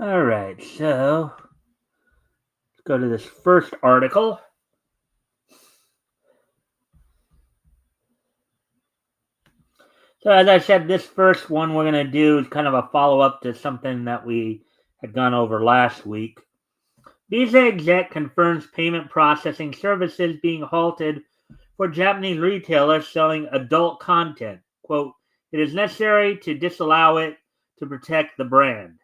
All right, so let's go to this first article. So, as I said, this first one we're going to do is kind of a follow up to something that we had gone over last week. Visa exec confirms payment processing services being halted for Japanese retailers selling adult content. Quote, it is necessary to disallow it to protect the brand.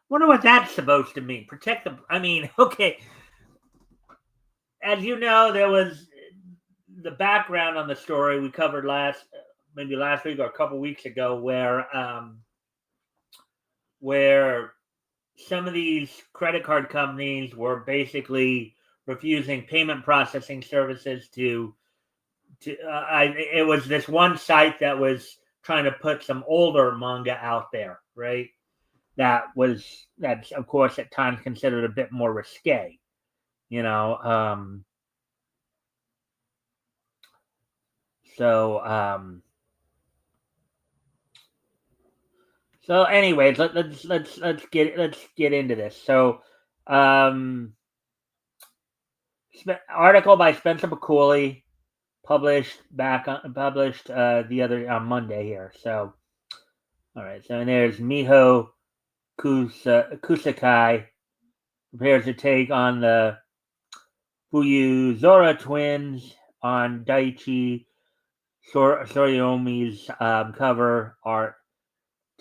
Wonder what that's supposed to mean. Protect the. I mean, okay. As you know, there was the background on the story we covered maybe last week or a couple weeks ago, where some of these credit card companies were basically refusing payment processing services it was this one site that was trying to put some older manga out there, right? That's of course at times considered a bit more risque, you know. So so anyways, let's get into this. So article by Spencer McCauley published the other on Monday here. So all right, so there's Miho Kusakai prepares to take on the Fuyuzora twins on Daiichi Soryomi's cover art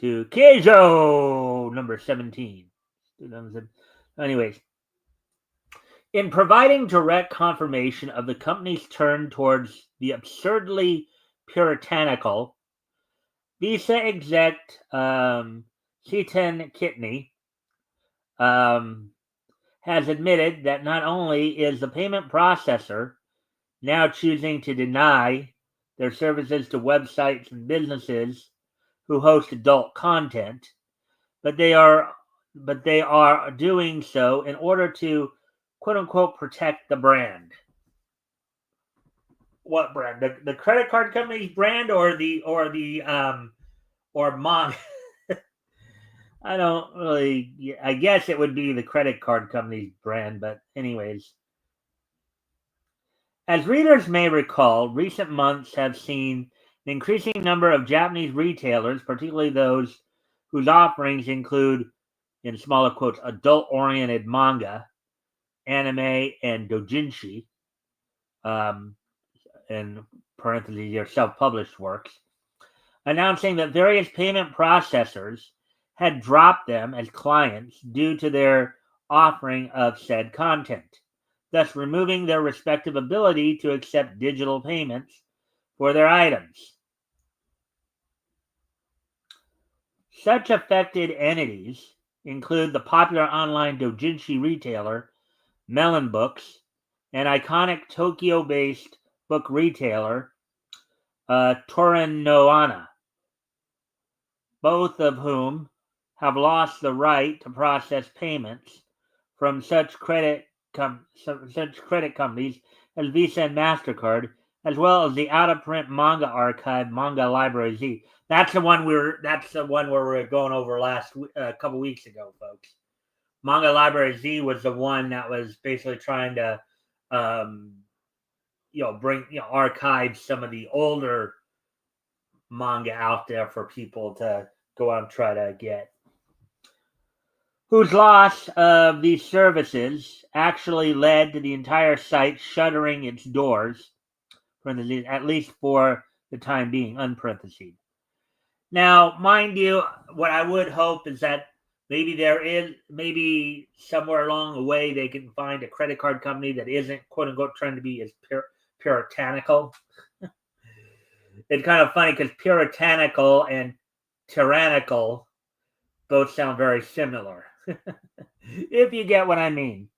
to Keijo number 17. Anyways, in providing direct confirmation of the company's turn towards the absurdly puritanical, Visa exec Seiten Kitney has admitted that not only is the payment processor now choosing to deny their services to websites and businesses who host adult content, but they are doing so in order to quote unquote protect the brand. What brand? The credit card company's brand or manga? I don't really. I guess it would be the credit card company's brand, but anyways. As readers may recall, recent months have seen an increasing number of Japanese retailers, particularly those whose offerings include, in smaller quotes, adult-oriented manga, anime, and doujinshi, in parentheses, your self-published works, announcing that various payment processors had dropped them as clients due to their offering of said content, thus removing their respective ability to accept digital payments for their items. Such affected entities include the popular online doujinshi retailer Melon Books and iconic Tokyo-based book retailer Torin no Ana, both of whom have lost the right to process payments from such credit companies as Visa and MasterCard, as well as the out-of-print manga archive, Manga Library Z. That's the one where we were going over a couple weeks ago, folks. Manga Library Z was the one that was basically trying to, archive some of the older manga out there for people to go out and try to get. Whose loss of these services actually led to the entire site shuttering its doors, at least for the time being, unparenthesed. Now, mind you, what I would hope is that maybe somewhere along the way they can find a credit card company that isn't quote unquote trying to be as puritanical. It's kind of funny because puritanical and tyrannical both sound very similar. If you get what I mean.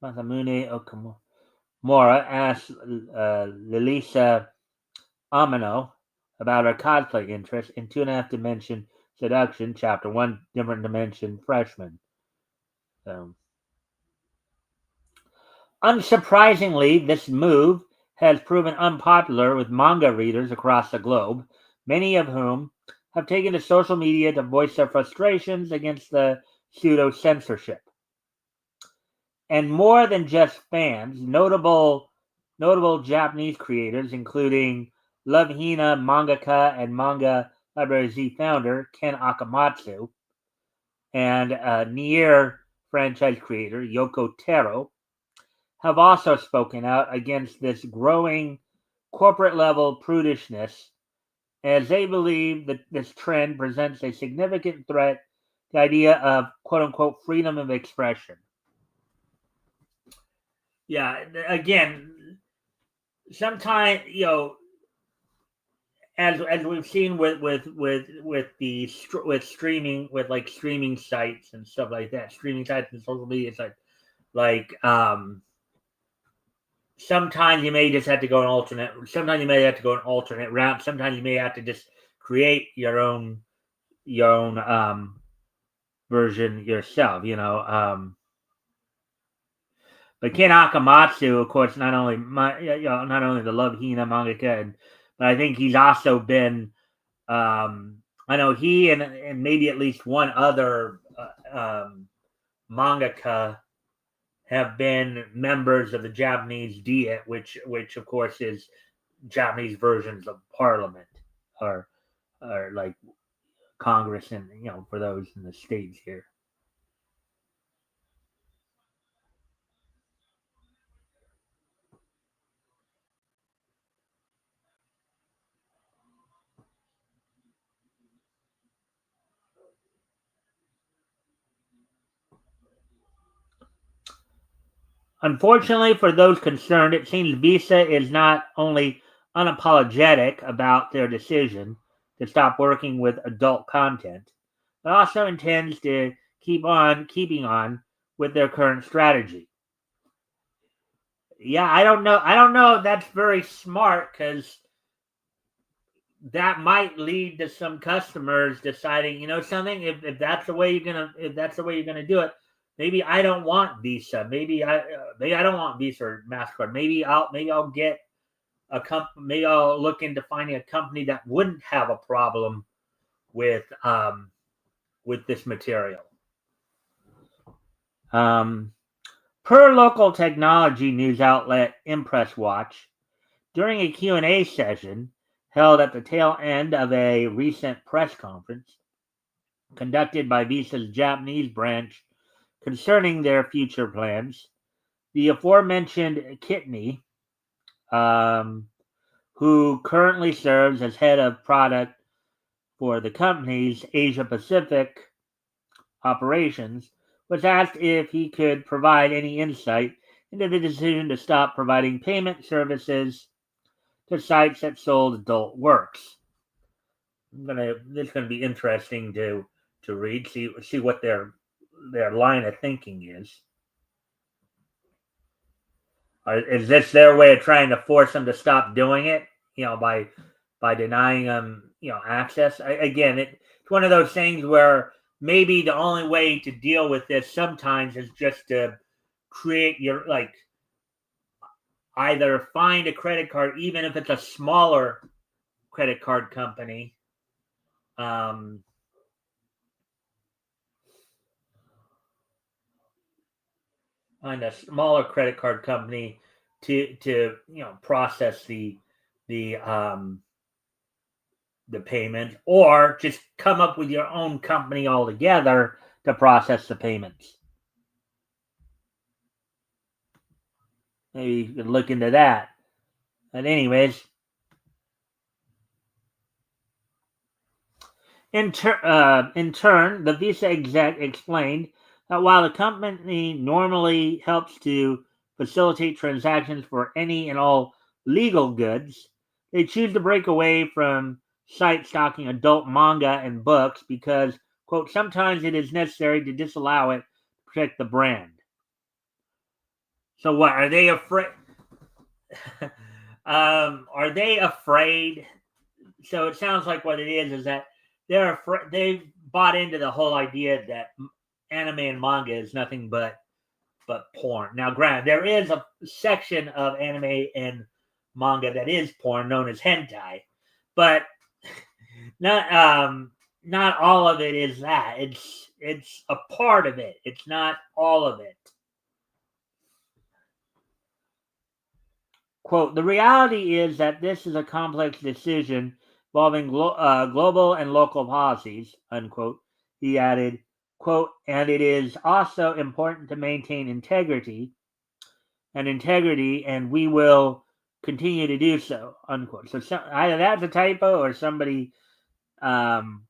Masamune Okamura asked Lilisa Amano about her cosplay interest in 2.5 Dimension Seduction, Chapter 1, Different Dimension Freshman. Unsurprisingly, this move has proven unpopular with manga readers across the globe, many of whom have taken to social media to voice their frustrations against the pseudo censorship. And more than just fans, notable Japanese creators, including Love Hina mangaka and Manga Library Z founder Ken Akamatsu, and Nier franchise creator Yoko Taro, have also spoken out against this growing corporate level prudishness, as they believe that this trend presents a significant threat to the idea of quote unquote freedom of expression. Yeah, again, sometimes, as we've seen with streaming, with like streaming sites and stuff like that, streaming sites and social media sites, like sometimes you may just have to go an alternate. Sometimes you may have to go an alternate route. Sometimes you may have to just create your own version yourself. But Ken Akamatsu, of course, not only the Love Hina mangaka, but I think he's also been. I know he and maybe at least one other mangaka have been members of the Japanese Diet, which of course is Japanese versions of Parliament, or like Congress, and for those in the states here. Unfortunately for those concerned, it seems Visa is not only unapologetic about their decision to stop working with adult content, but also intends to keeping on with their current strategy. Yeah, I don't know. I don't know if that's very smart, because that might lead to some customers deciding, something. If that's the way you're gonna do it, maybe I don't want Visa. Maybe I don't want Visa or Mastercard. Maybe I'll get a maybe I'll look into finding a company that wouldn't have a problem with this material. Per local technology news outlet Impress Watch, during a Q&A session held at the tail end of a recent press conference conducted by Visa's Japanese branch concerning their future plans, the aforementioned Kitney, who currently serves as head of product for the company's Asia Pacific operations, was asked if he could provide any insight into the decision to stop providing payment services to sites that sold adult works. This is gonna be interesting to read, see what their line of thinking is. Is this their way of trying to force them to stop doing it? By denying them access. Again, it's one of those things where maybe the only way to deal with this sometimes is just to create your either find a credit card, even if it's a smaller credit card company. Find a smaller credit card company to process the payment, or just come up with your own company altogether to process the payments. Maybe you could look into that. But anyways, in turn, the Visa exec explained that while the company normally helps to facilitate transactions for any and all legal goods, they choose to break away from sites stocking adult manga and books because, quote, sometimes it is necessary to disallow it to protect the brand. So what, are they afraid? Are they afraid? So it sounds like what it is that they've bought into the whole idea that anime and manga is nothing but porn. Now, granted, there is a section of anime and manga that is porn, known as hentai, but not all of it is that. It's a part of it. It's not all of it. Quote, the reality is that this is a complex decision involving global and local policies, unquote. He added, quote, and it is also important to maintain integrity, and we will continue to do so, unquote. So either that's a typo or somebody um,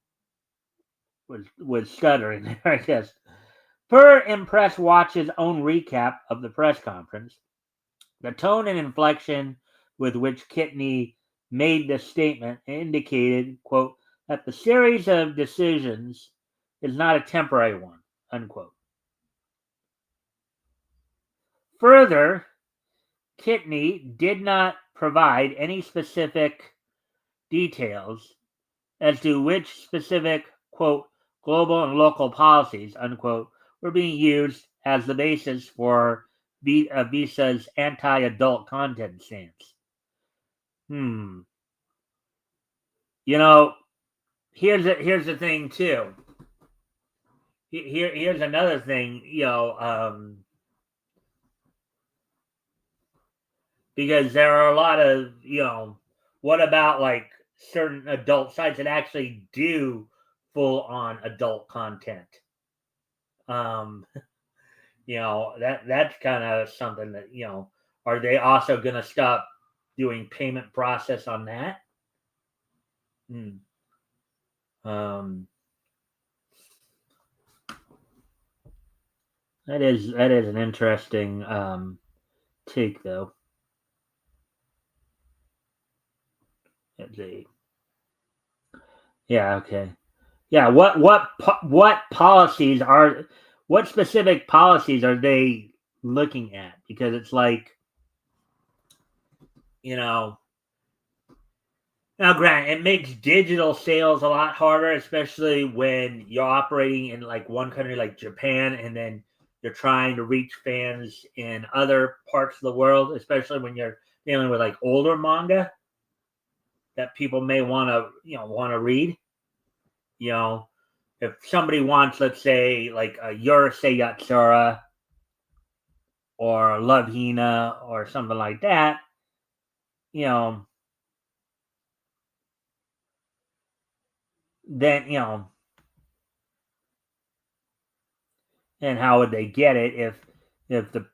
was stuttering there, I guess. Per Impress Watch's own recap of the press conference, the tone and inflection with which Kitney made the statement indicated, quote, that the series of decisions is not a temporary one, unquote. Further, Kitney did not provide any specific details as to which specific, quote, global and local policies, unquote, were being used as the basis for Visa's anti-adult content stance. You know, here's the thing too. Here's another thing, because there are a lot of, what about like certain adult sites that actually do full on adult content? Um, that's kind of something that, are they also going to stop doing payment process on that? Hmm. That is an interesting take, though. Let's see. Yeah. Okay. Yeah. What specific policies are they looking at? Because it's like, you know, now, Grant, it makes digital sales a lot harder, especially when you're operating in like one country like Japan, and then you're trying to reach fans in other parts of the world, especially when you're dealing with like older manga that people may want to read. You know, if somebody wants, let's say, like a Yurusei Yatsura or Love Hina or something like that, you know, then and how would they get it if the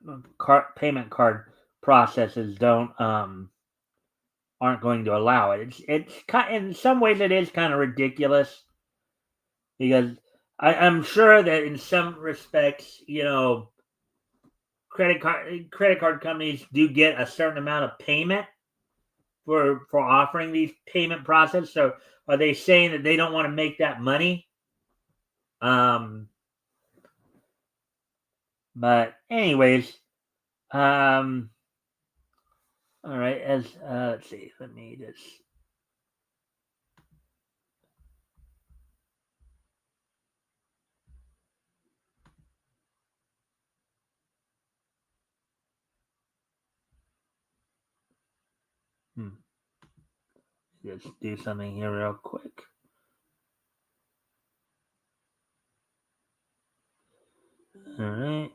payment card processes don't aren't going to allow it? It's in some ways it is kind of ridiculous because I'm sure that in some respects, credit card companies do get a certain amount of payment for offering these payment process. So are they saying that they don't want to make that money? But anyways, um, all right. As let's see, let me just. Just do something here real quick. All right.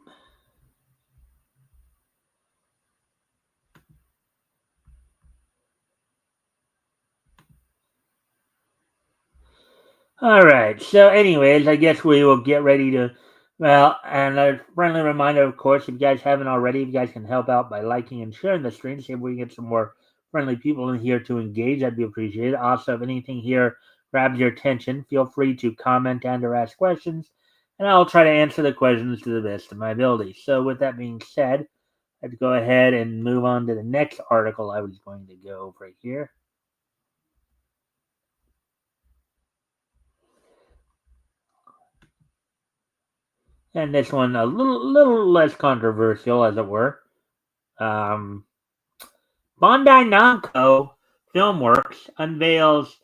All right. So, anyways, I guess we will get ready to. Well, and a friendly reminder, of course, if you guys haven't already, if you guys can help out by liking and sharing the stream, see if we can get some more friendly people in here to engage. That'd be appreciated. Also, if anything here grabs your attention, feel free to comment and or ask questions, and I'll try to answer the questions to the best of my ability. So, with that being said, let's go ahead and move on to the next article I was going to go over here. And this one a little less controversial, as it were. Um, Bandai Namco Filmworks unveils,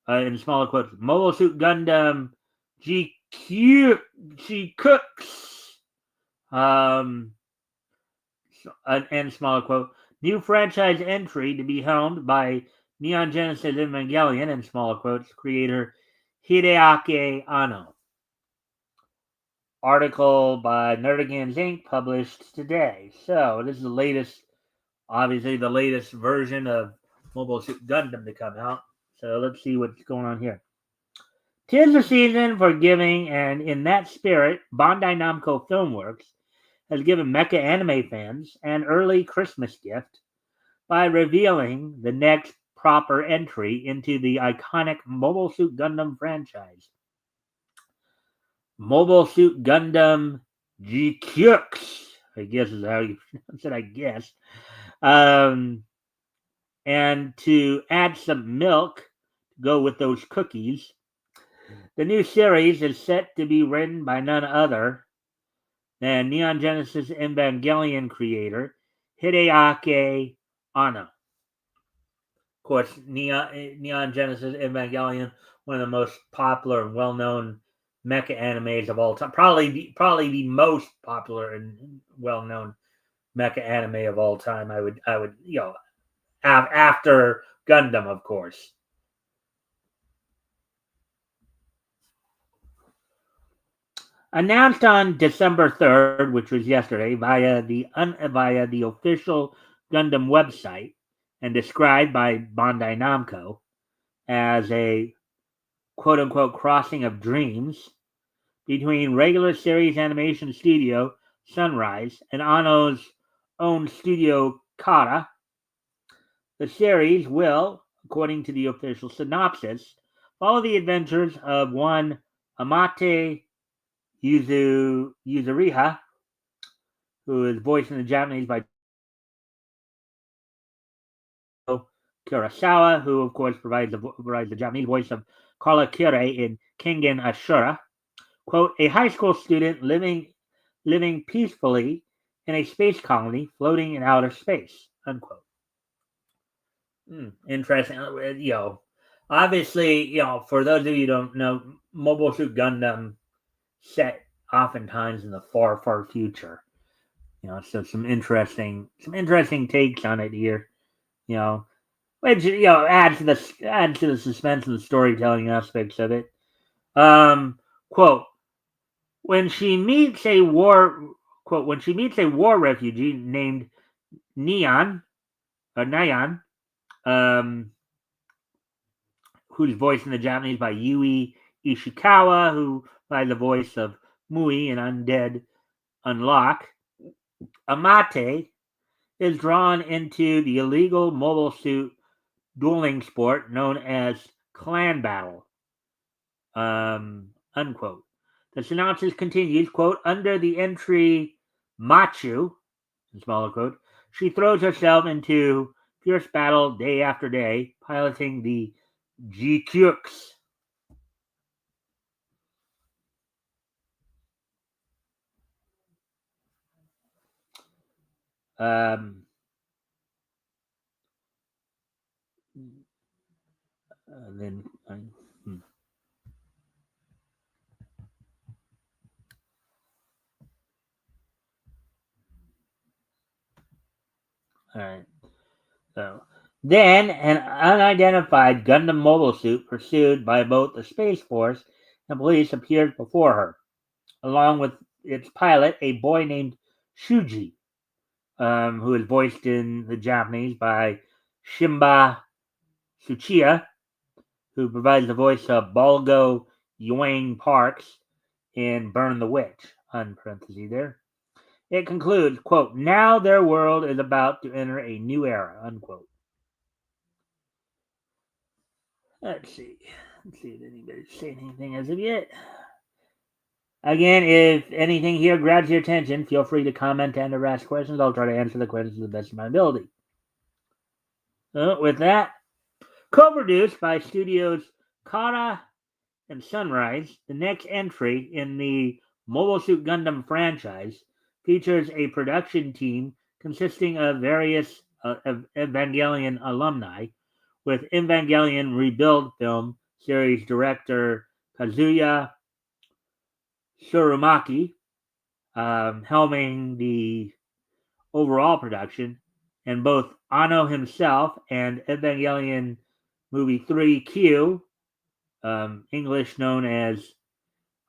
in smaller quotes, Mobile Suit Gundam GQ Cooks, and smaller quote, new franchise entry to be helmed by Neon Genesis Evangelion, in smaller quotes, creator Hideaki Anno. Article by Nerdigans Inc. published today. So this is the latest, obviously the latest version of Mobile Suit Gundam to come out. So let's see what's going on here. 'Tis the season for giving, and in that spirit, Bandai Namco Filmworks has given mecha anime fans an early Christmas gift by revealing the next proper entry into the iconic Mobile Suit Gundam franchise. Mobile Suit Gundam GQX, I guess is how you pronounce it, I guess. Um, and to add some milk to go with those cookies, the new series is set to be written by none other than Neon Genesis Evangelion creator Hideaki Anno. Of course, Neon Genesis Evangelion, one of the most popular and well-known mecha animes of all time. Probably the most popular and well-known mecha anime of all time. I would after Gundam, of course. Announced on December 3rd, which was yesterday, via the official Gundam website, and described by Bandai Namco as a quote-unquote crossing of dreams between regular series animation studio Sunrise and Anno's own studio Kata. The series will, according to the official synopsis, follow the adventures of one Amate Yuzuriha, who is voiced in the Japanese by Kurosawa, who of course provides the Japanese voice of Carla Kire in Kengan Ashura. Quote, a high school student living peacefully in a space colony floating in outer space, unquote. Interesting. Obviously, for those of you who don't know, Mobile Suit Gundam set oftentimes in the far, far future. So some interesting takes on it here. Which adds to the suspense and the storytelling aspects of it. Quote, when she meets a war refugee named Neon or Nyan, who's voiced in the Japanese by Yui Ishikawa, who by the voice of Mui in Undead Unlock, Amate is drawn into the illegal mobile suit dueling sport known as clan battle. Unquote. The synopsis continues, quote, under the entry Machu, in smaller quote, she throws herself into fierce battle day after day, piloting the GQX. Um, and then, all right. So then, an unidentified Gundam mobile suit pursued by both the Space Force and police appeared before her, along with its pilot, a boy named Shuji, who is voiced in the Japanese by Shimba Tsuchiya, who provides the voice of Balgo Yuang Parks in Burn the Witch, on parenthesis there. It concludes, quote, now their world is about to enter a new era, unquote. Let's see if anybody's saying anything as of yet. Again, if anything here grabs your attention, feel free to comment and or ask questions. I'll try to answer the questions to the best of my ability. With that, co-produced by studios Kata and Sunrise, the next entry in the Mobile Suit Gundam franchise features a production team consisting of various Evangelion alumni, with Evangelion Rebuild film series director Kazuya Surumaki helming the overall production, and both Anno himself and Evangelion movie 3Q, in English known as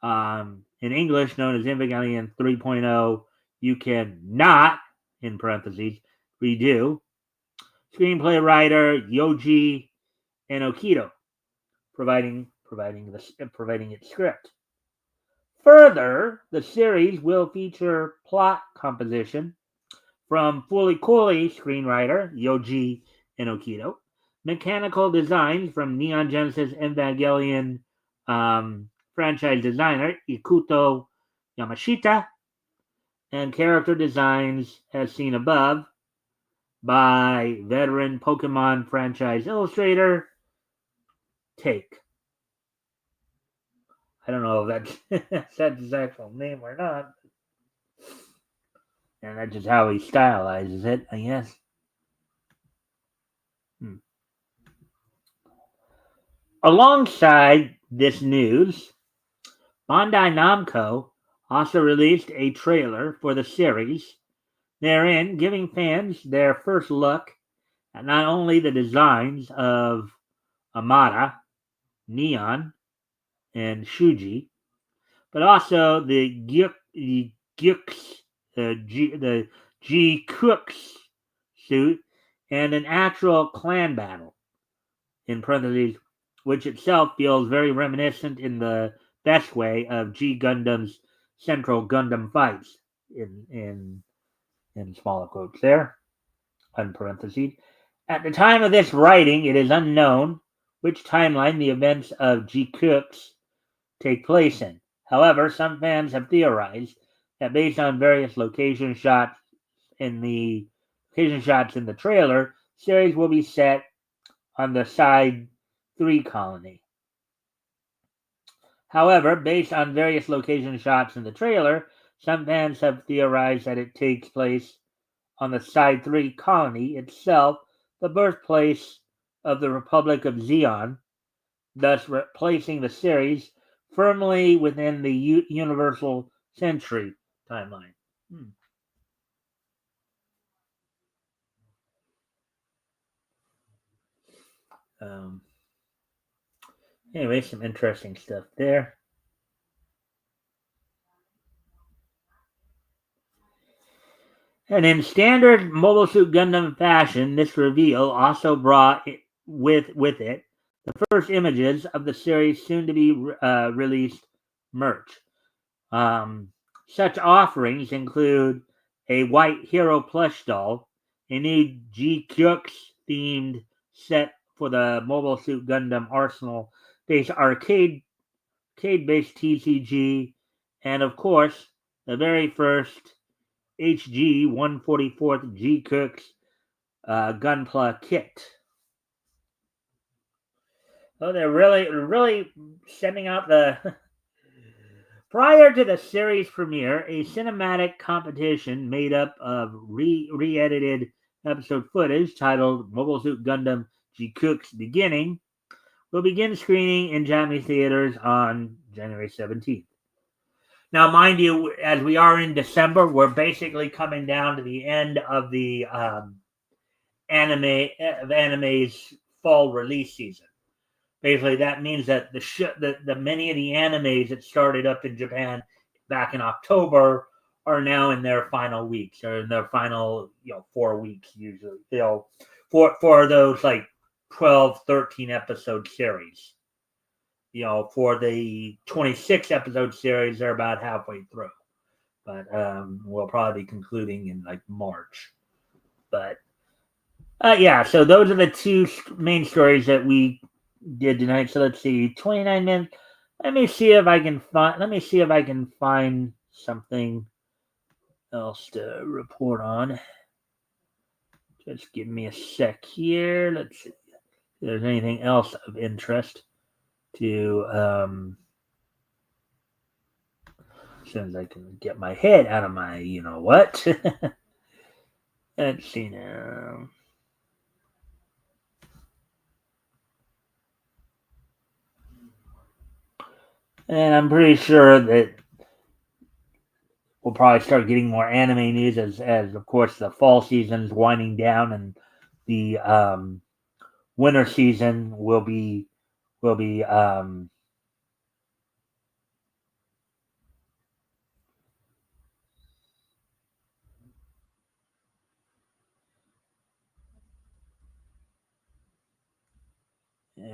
Evangelion 3.0, you can not, in parentheses, redo. Screenplay writer Yoji Enokido, providing its script. Further, the series will feature plot composition from Fooly Cooly screenwriter Yoji Enokido, mechanical designs from Neon Genesis Evangelion franchise designer Ikuto Yamashita, and character designs, as seen above, by veteran Pokemon franchise illustrator Take. I don't know if that's his actual name or not. And that's just how he stylizes it, I guess. Alongside this news, Bandai Namco also released a trailer for the series, therein giving fans their first look at not only the designs of Amada, Neon, and Shuji, but also the G Cooks suit and an actual clan battle, in parentheses, which itself feels very reminiscent in the best way of G Gundam's Central Gundam fights, in smaller quotes there, parentheses. At the time of this writing, it is unknown which timeline the events of G Cooks take place in. However, some fans have theorized that based on various location shots in the trailer, series will be set on the Side 3 colony. However, based on various location shots in the trailer, some fans have theorized that it takes place on the Side 3 colony itself, the birthplace of the Republic of Zeon, thus placing the series firmly within the Universal Century timeline. Anyway, some interesting stuff there. And in standard Mobile Suit Gundam fashion, this reveal also brought with it the first images of the series' soon-to-be released merch. Such offerings include a white hero plush doll, a new G Cooks themed set for the Mobile Suit Gundam Arsenal-based arcade-based TCG, and of course, the very first HG 144th G Cooks Gunpla kit. Oh, they're really sending out the. Prior to the series premiere, a cinematic competition made up of re-edited episode footage titled Mobile Suit Gundam G Cooks Beginning will begin screening in Japanese theaters on January 17th. Now, mind you, as we are in December, we're basically coming down to the end of the anime's fall release season. Basically, that means that the many of the animes that started up in Japan back in October are now in their final weeks, or in their final 4 weeks usually. For those like 12, 13 episode series. For the 26 episode series, they're about halfway through. But we'll probably be concluding in like March. But yeah, so those are the two main stories that we did tonight. So let's see, 29 minutes. Let me see if I can find something else to report on. Just give me a sec here. Let's see if there's anything else of interest to as soon as I can get my head out of my what. Let's see now. And I'm pretty sure that we'll probably start getting more anime news as of course the fall season's winding down and the winter season will be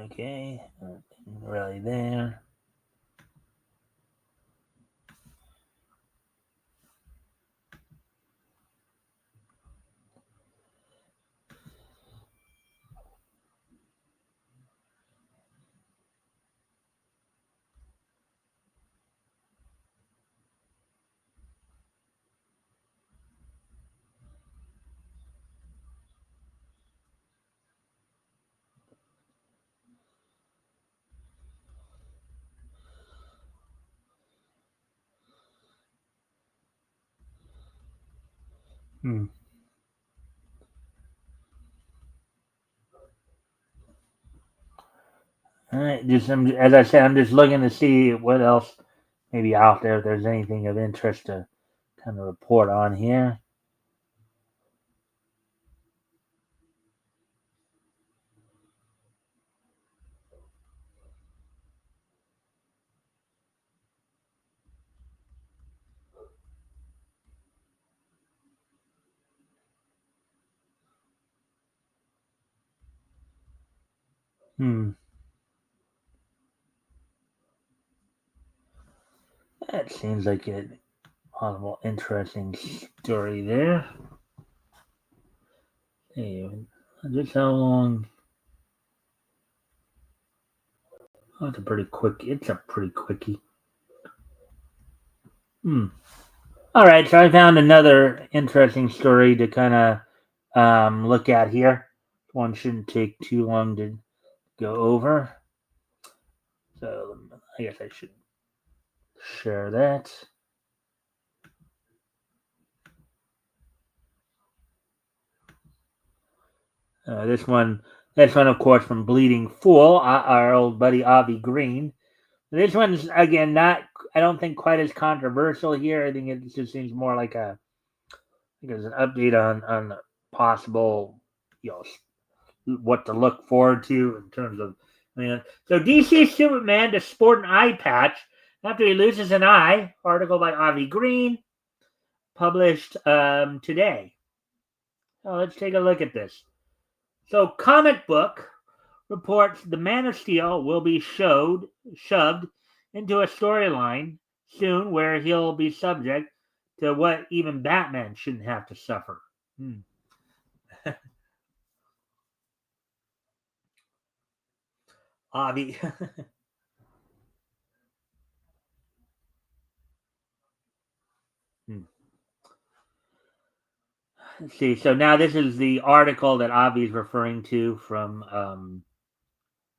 okay. Really there. Hmm. All right, as I said, I'm just looking to see what else maybe out there. If there's anything of interest to kind of report on here. Hmm. That seems like an possible interesting story there. Hey, just how long? Oh, it's a pretty quick. It's a pretty quickie. Hmm. All right, so I found another interesting story to kind of look at here. One shouldn't take too long to go over. So I guess I should share that. This one, of course, from Bleeding Fool, our old buddy Avi Green. This one's again not. I don't think quite as controversial here. I think it just seems more like I think it's an update on possible, you know, what to look forward to in terms of. I mean, so DC Superman to sport an eye patch after he loses an eye. Article by Avi Green, published today. So let's take a look at this. So, Comic Book reports the Man of Steel will be shoved into a storyline soon where he'll be subject to what even Batman shouldn't have to suffer. Hmm. Avi. Hmm. Let's see. So now this is the article that Avi is referring to from.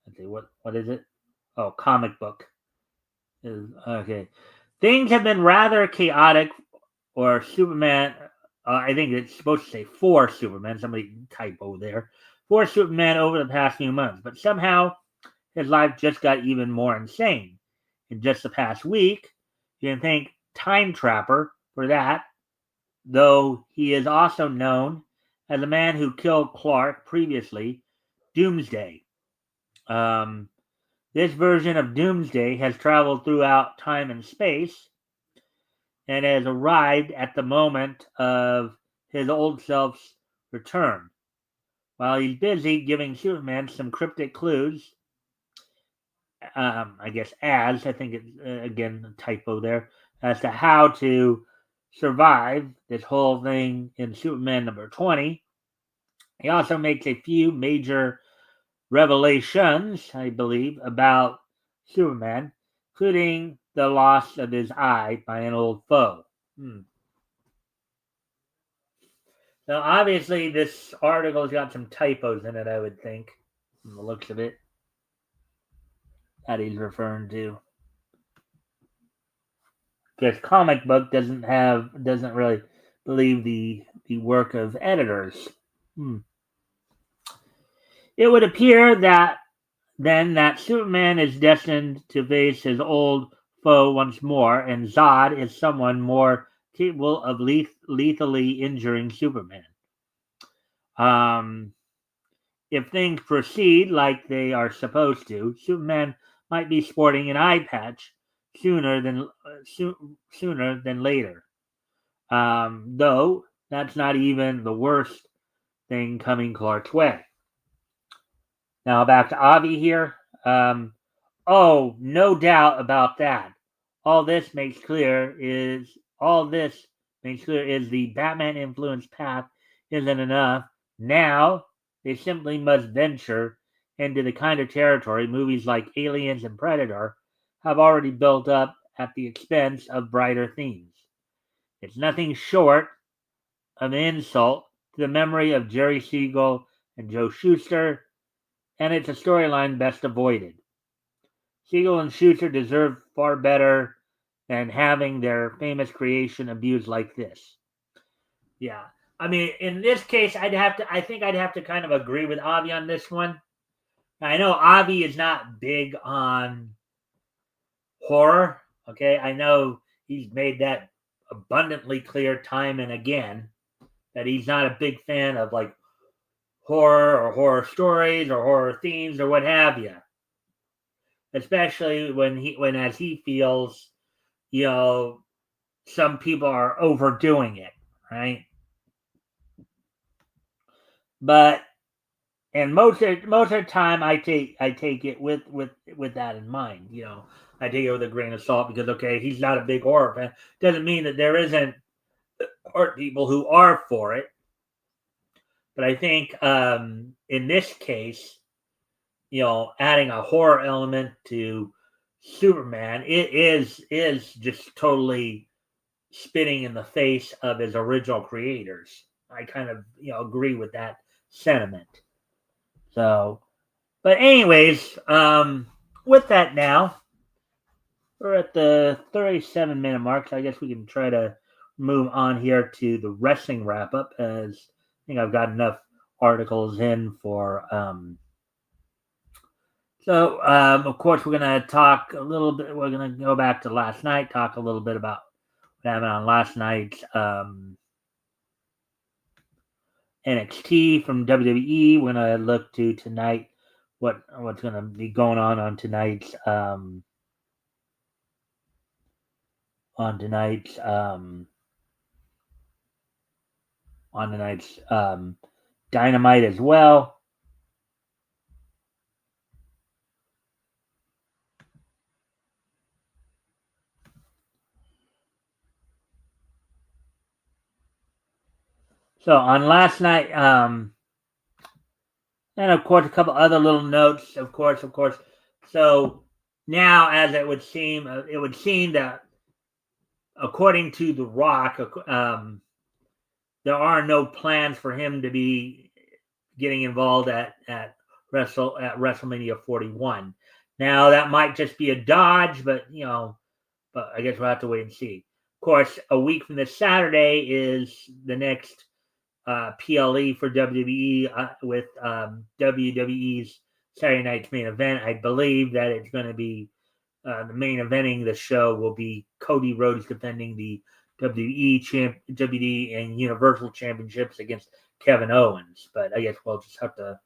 Let's see. What is it? Oh, Comic Book. Okay. Things have been rather chaotic, or Superman. I think it's supposed to say for Superman. Somebody typo there. For Superman over the past few months, but somehow his life just got even more insane. In just the past week, you can thank Time Trapper for that, though he is also known as the man who killed Clark previously, Doomsday. Um, this version of Doomsday has traveled throughout time and space and has arrived at the moment of his old self's return. While he's busy giving Superman some cryptic clues, I guess I think it's again a typo there, as to how to survive this whole thing in Superman number 20. He also makes a few major revelations, I believe, about Superman, including the loss of his eye by an old foe. Hmm. Now, obviously, this article's got some typos in it, I would think, from the looks of it, that he's referring to. Because comic book doesn't really believe the work of editors. Hmm. It would appear that then that Superman is destined to face his old foe once more, and Zod is someone more capable of lethally injuring Superman. Um, If things proceed like they are supposed to, Superman might be sporting an eye patch sooner than later. Though that's not even the worst thing coming Clark's way. Now back to Avi here. Oh, no doubt about that. All this makes clear is the Batman influenced path isn't enough. Now they simply must venture into the kind of territory movies like Aliens and Predator have already built up at the expense of brighter themes. It's nothing short of an insult to the memory of Jerry Siegel and Joe Shuster, and it's a storyline best avoided. Siegel and Schuster deserve far better than having their famous creation abused like this. Yeah. I mean, in this case, I think I'd have to kind of agree with Avi on this one. I know Avi is not big on horror. Okay. I know he's made that abundantly clear time and again that he's not a big fan of like horror or horror stories or horror themes or what have you. Especially when as he feels, you know, some people are overdoing it, right? But and most of the time, I take it with that in mind. You know, I take it with a grain of salt because okay, he's not a big horror fan. Doesn't mean that there isn't horror people who are for it. But I think in this case, you know, adding a horror element to Superman, it is just totally spitting in the face of his original creators. I kind of, you know, agree with that sentiment. So, but anyways, with that now, we're at the 37-minute mark, so I guess we can try to move on here to the wrestling wrap up, as I think I've got enough articles in for. Of course, we're going to talk a little bit. We're going to go back to last night, talk a little bit about what happened on last night's NXT from WWE. We're going to look to tonight what's going to be going on tonight's on tonight's Dynamite as well. So on last night, and of course a couple other little notes. Of course. So now, as it would seem that according to The Rock, there are no plans for him to be getting involved at WrestleMania 41. Now that might just be a dodge, but I guess we'll have to wait and see. Of course, a week from this Saturday is the next PLE for WWE with WWE's Saturday Night's main event. I believe that it's going to be the main eventing the show will be Cody Rhodes defending the WWE and Universal Championships against Kevin Owens. But I guess we'll just have to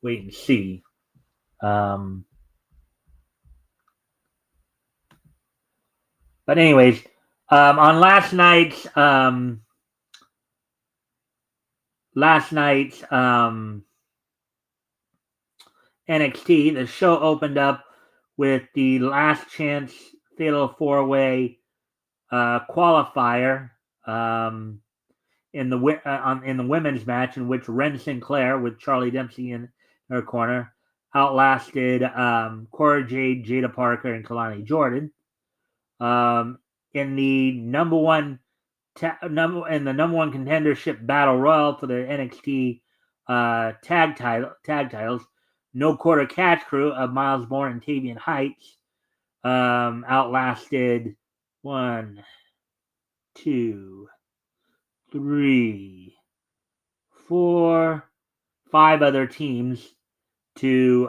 wait and see. But anyways, on last night's NXT, the show opened up with the last chance fatal 4-way qualifier in the women's match, in which Ren Sinclair, with Charlie Dempsey in her corner, outlasted Cora Jade, Jada Parker, and Kalani Jordan. In the number one contendership battle royal for the NXT tag titles, No Quarter Catch Crew of Miles Bourne and Tavian Heights outlasted 1, 2, 3, 4, 5 other teams to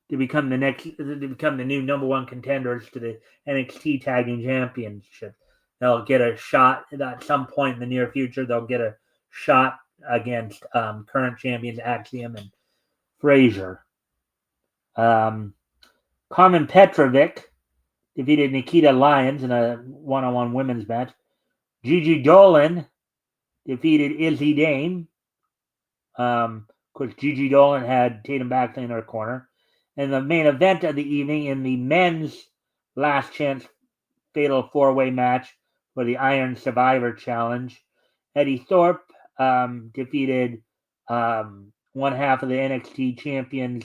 become the new number one contenders to the NXT Tag Team Championship. They'll get a shot at some point in the near future. They'll get a shot against current champions Axiom and Frazier. Carmen Petrovic defeated Nikita Lyons in a one-on-one women's match. Gigi Dolan defeated Izzy Dame. Of course, Gigi Dolan had Tatum Baxley in her corner. And the main event of the evening in the men's last chance fatal four-way match for the Iron Survivor Challenge, Eddie Thorpe defeated one half of the NXT champions,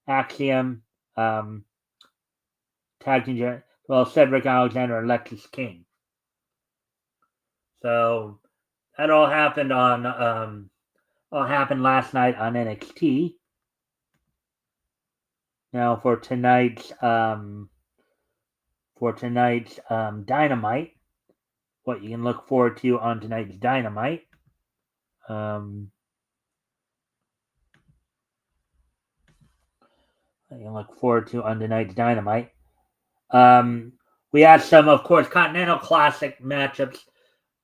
Axiom, tag team, Cedric Alexander and Lexis King. So that all happened last night on NXT. Now for tonight's Dynamite, what you can look forward to on tonight's Dynamite. You can look forward to on tonight's Dynamite. We have some, of course, Continental Classic matchups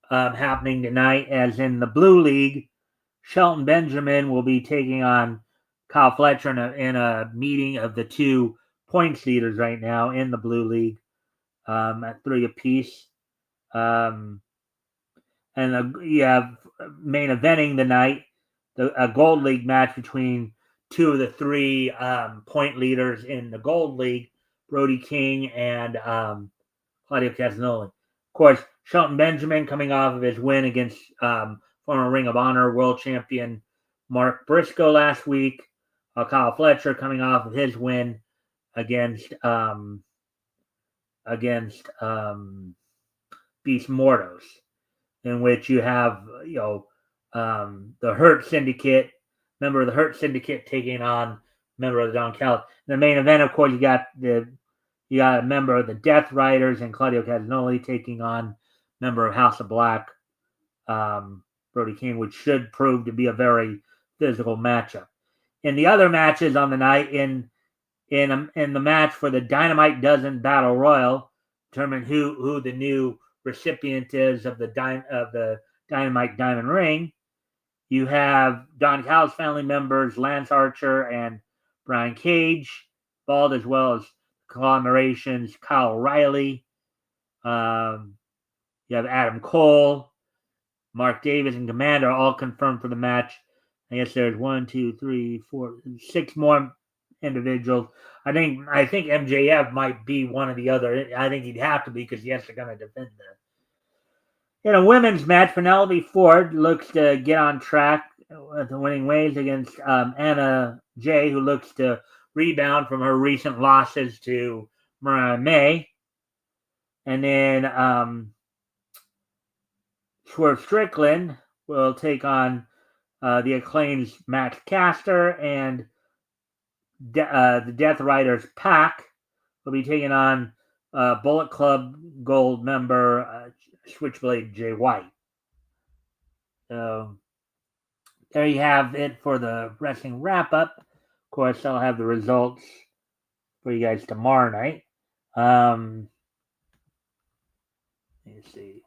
happening tonight, as in the Blue League. Shelton Benjamin will be taking on Kyle Fletcher in a meeting of the two points leaders right now in the Blue League at 3 apiece. And you have main eventing the night, a Gold League match between two of the 3 point leaders in the Gold League, Brody King and Claudio Castagnoli. Of course, Shelton Benjamin coming off of his win against former Ring of Honor world champion Mark Briscoe last week. Kyle Fletcher coming off of his win against Beast Mortos, in which you have the Hurt Syndicate, member of the Hurt Syndicate taking on member of the Don Callis. In the main event, of course, you got a member of the Death Riders and Claudio Castagnoli taking on member of House of Black, Brody King, which should prove to be a very physical matchup. In the other matches on the night, in the match for the Dynamite Dozen Battle Royal, determine who the new recipient is of the Dynamite Diamond Ring. You have Don Callis family members Lance Archer and Brian Cage involved, as well as conglomerations Kyle O'Reilly. You have Adam Cole, Mark Davis, and Commander all confirmed for the match. I guess there's 1, 2, 3, 4, 6 more individuals. I think MJF might be one of the other. I think he'd have to be, because he has to kind of defend that. In a women's match, Penelope Ford looks to get on track with the winning ways against Anna Jay, who looks to rebound from her recent losses to Mariah May. And then Swerve Strickland will take on the Acclaim's Max Caster, and the Death Riders Pack will be taking on Bullet Club Gold member Switchblade Jay White. So there you have it for the wrestling wrap-up. Of course, I'll have the results for you guys tomorrow night. Let me see.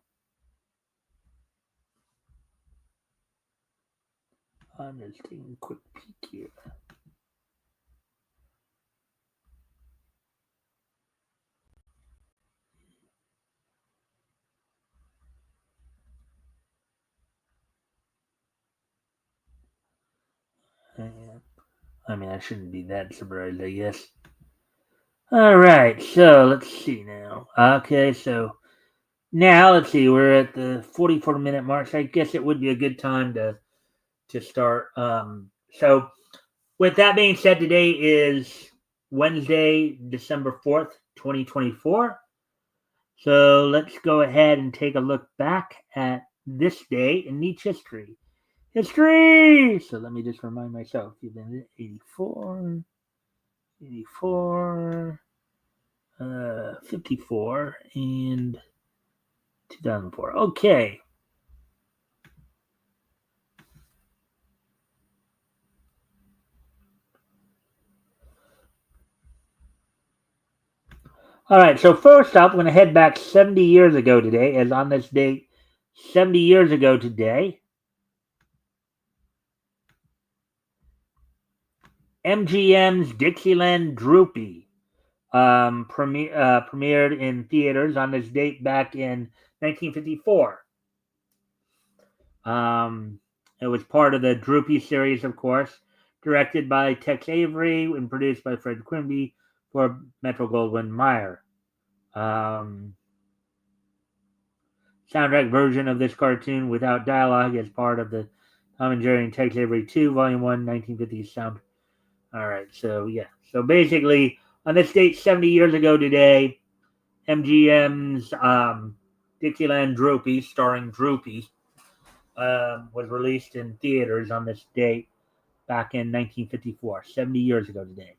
I'm just taking a quick peek here. I mean, I shouldn't be that surprised, I guess. All right, so let's see now. Okay, so now let's see. We're at the 44-minute mark. So I guess it would be a good time to start. So with that being said, today is Wednesday, December 4th, 2024. So let's go ahead and take a look back at this day in Nietzsche history. So let me just remind myself. 84, 54, and 2004. Okay. All right, so first up, I'm going to head back 70 years ago today, as on this date, 70 years ago today, MGM's Dixieland Droopy premiered in theaters on this date back in 1954. It was part of the Droopy series, of course, directed by Tex Avery and produced by Fred Quimby for Metro-Goldwyn-Mayer. Soundtrack version of this cartoon without dialogue as part of the Tom and Jerry and Tex Avery 2, Volume 1, 1950s sound. All right, so yeah. So basically, on this date, 70 years ago today, MGM's Dixieland Droopy, starring Droopy, was released in theaters on this date back in 1954, 70 years ago today.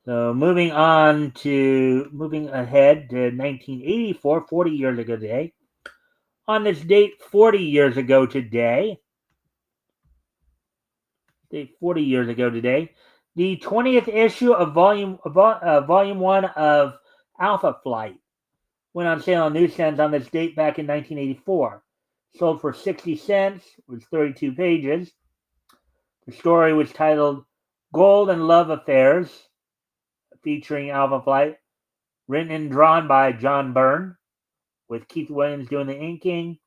So moving ahead to 1984, 40 years ago today. On this date, 40 years ago today, the 20th issue of Volume 1 of Alpha Flight went on sale on newsstands on this date back in 1984. Sold for 60 cents, was 32 pages. The story was titled Gold and Love Affairs, featuring Alpha Flight, written and drawn by John Byrne, with Keith Williams doing the inking,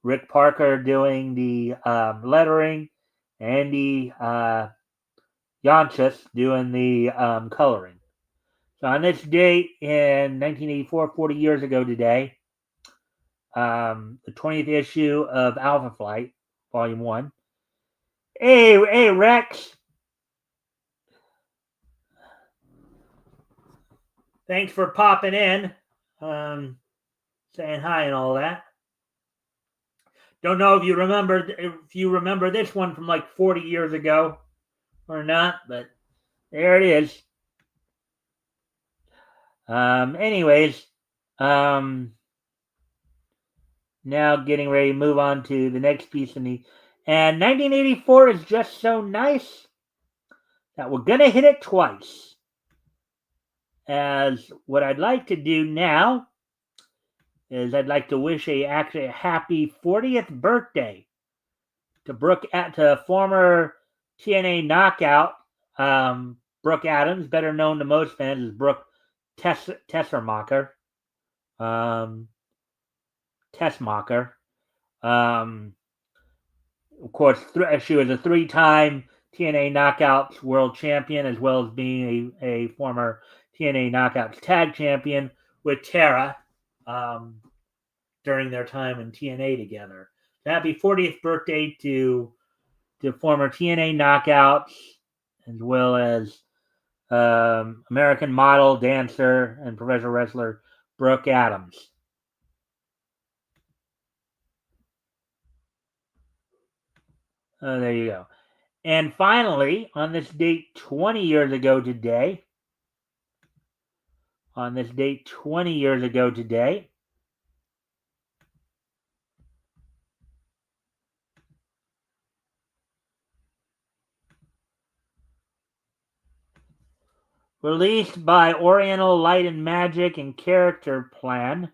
Rick Parker doing the lettering, Andy Yanchus doing the coloring. So on this date in 1984, 40 years ago today, the 20th issue of Alpha Flight, Volume 1. Hey, Rex. Thanks for popping in, saying hi and all that. Don't know if you remember this one from like 40 years ago or not, but there it is. Anyways, now getting ready to move on to the next piece in the. And 1984 is just so nice that we're going to hit it twice. As what I'd like to do now is I'd like to wish a happy 40th birthday to former TNA knockout Brooke Adams, better known to most fans as Brooke Tessmacher. Tessmacher. Of course, she was a 3-time TNA Knockouts World Champion, as well as being a former TNA Knockouts Tag Champion with Tara during their time in TNA together. So happy 40th birthday to former TNA Knockouts, as well as American model, dancer, and professional wrestler Brooke Adams. There you go. And finally, on this date 20 years ago today, released by Oriental Light and Magic and Character Plan,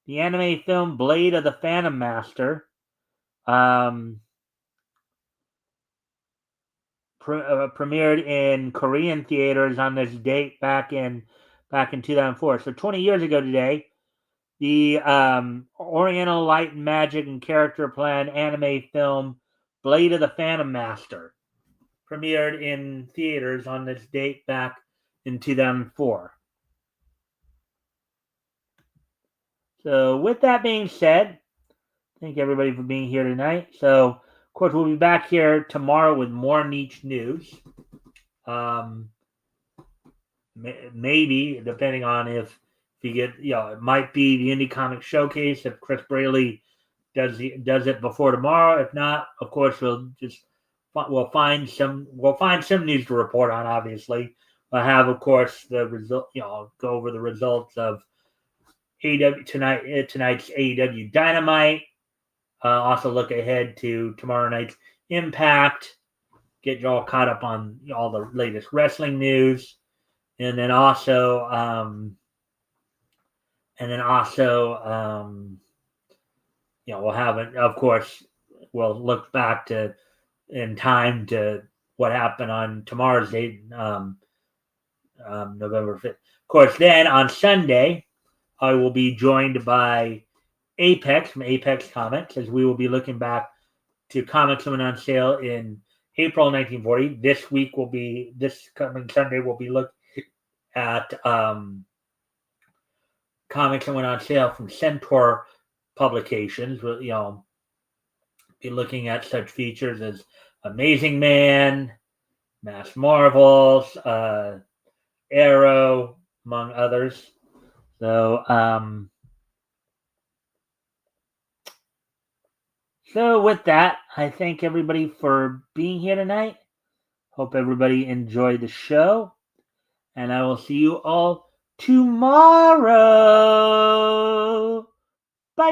the anime film Blade of the Phantom Master premiered in Korean theaters on this date back in 2004. So 20 years ago today, the Oriental Light and Magic and Character Plan anime film Blade of the Phantom Master premiered in theaters on this date back in 2004. So with that being said, thank everybody for being here tonight. So, of course, we'll be back here tomorrow with more niche news. Maybe, depending on if you get, it might be the Indie Comic Showcase if Chris Braley does it before tomorrow. If not, of course, we'll find some news to report on. Obviously, we'll have, of course, the result. Go over the results of tonight's AEW Dynamite. Also look ahead to tomorrow night's Impact. Get you all caught up on all the latest wrestling news, and then also, we'll have it. Of course, we'll look back to in time to what happened on tomorrow's date, November 5th. Of course, then on Sunday, I will be joined by Apex from Apex Comics, as we will be looking back to comics that went on sale in April 1940. This coming Sunday, we'll be looking at comics that went on sale from Centaur Publications. Be looking at such features as Amazing Man, Mass Marvels, Arrow, among others. So with that, I thank everybody for being here tonight. Hope everybody enjoyed the show, and I will see you all tomorrow. Bye.